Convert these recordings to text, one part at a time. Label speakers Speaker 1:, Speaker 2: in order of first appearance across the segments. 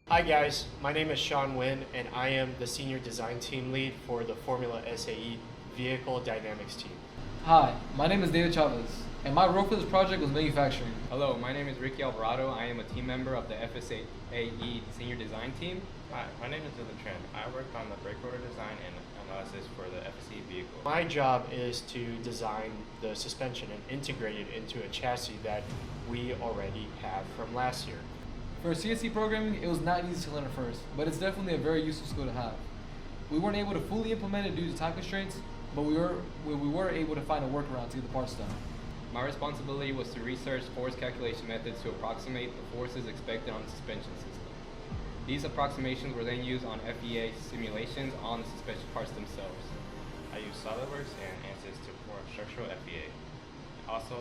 Speaker 1: Hi guys, my name is Sean Wynn and I am the Senior Design Team Lead for the Formula SAE Vehicle Dynamics team.
Speaker 2: Hi, my name is David Chavez, and my role for this project was manufacturing.
Speaker 3: Hello, my name is Ricky Alvarado. I am a team member of the FSAE Senior Design Team.
Speaker 4: Hi, my name is Dylan Tran. I worked on the brake rotor design and analysis for the FSAE vehicle.
Speaker 1: My job is to design the suspension and integrate it into a chassis that we already have from last year.
Speaker 2: For CSC programming, it was not easy to learn at first, but it's definitely a very useful skill to have. We weren't able to fully implement it due to time constraints, but we were able to find a workaround to get the parts done.
Speaker 3: My responsibility was to research force calculation methods to approximate the forces expected on the suspension system. These approximations were then used on FEA simulations on the suspension parts themselves.
Speaker 4: I used SolidWorks and ANSYS to perform structural FEA. Also,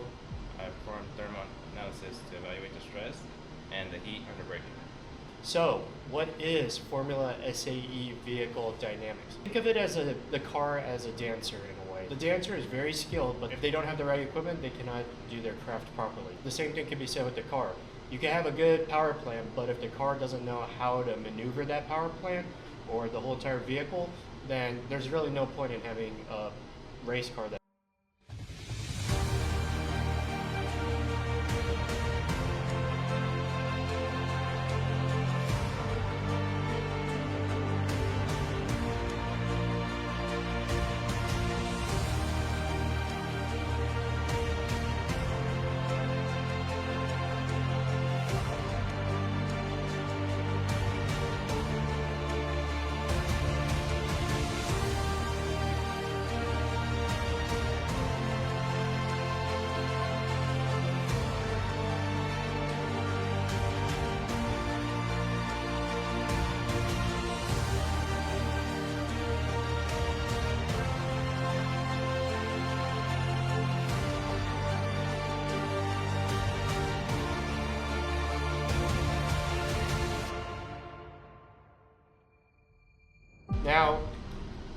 Speaker 4: I performed thermal analysis to evaluate the stress and the heat under braking.
Speaker 1: So, what is Formula SAE Vehicle Dynamics? Think of it as the car as a dancer in a way. The dancer is very skilled, but if they don't have the right equipment, they cannot do their craft properly. The same thing can be said with the car. You can have a good power plant, but if the car doesn't know how to maneuver that power plant or the whole entire vehicle, then there's really no point in having a race car that Now,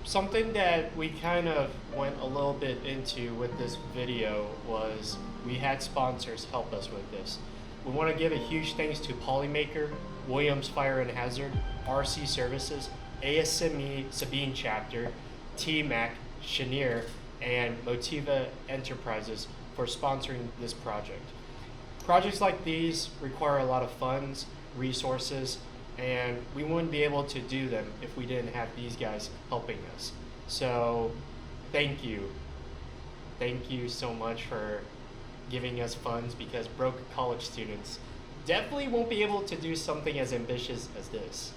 Speaker 1: something that we kind of went a little bit into with this video was we had sponsors help us with this. We want to give a huge thanks to Polymaker, Williams Fire and Hazard, RC Services, ASME Sabine Chapter, TMAC, Cheniere, and Motiva Enterprises for sponsoring this project. Projects like these require a lot of funds, resources, and we wouldn't be able to do them if we didn't have these guys helping us. So thank you. Thank you so much for giving us funds, because broke college students definitely won't be able to do something as ambitious as this.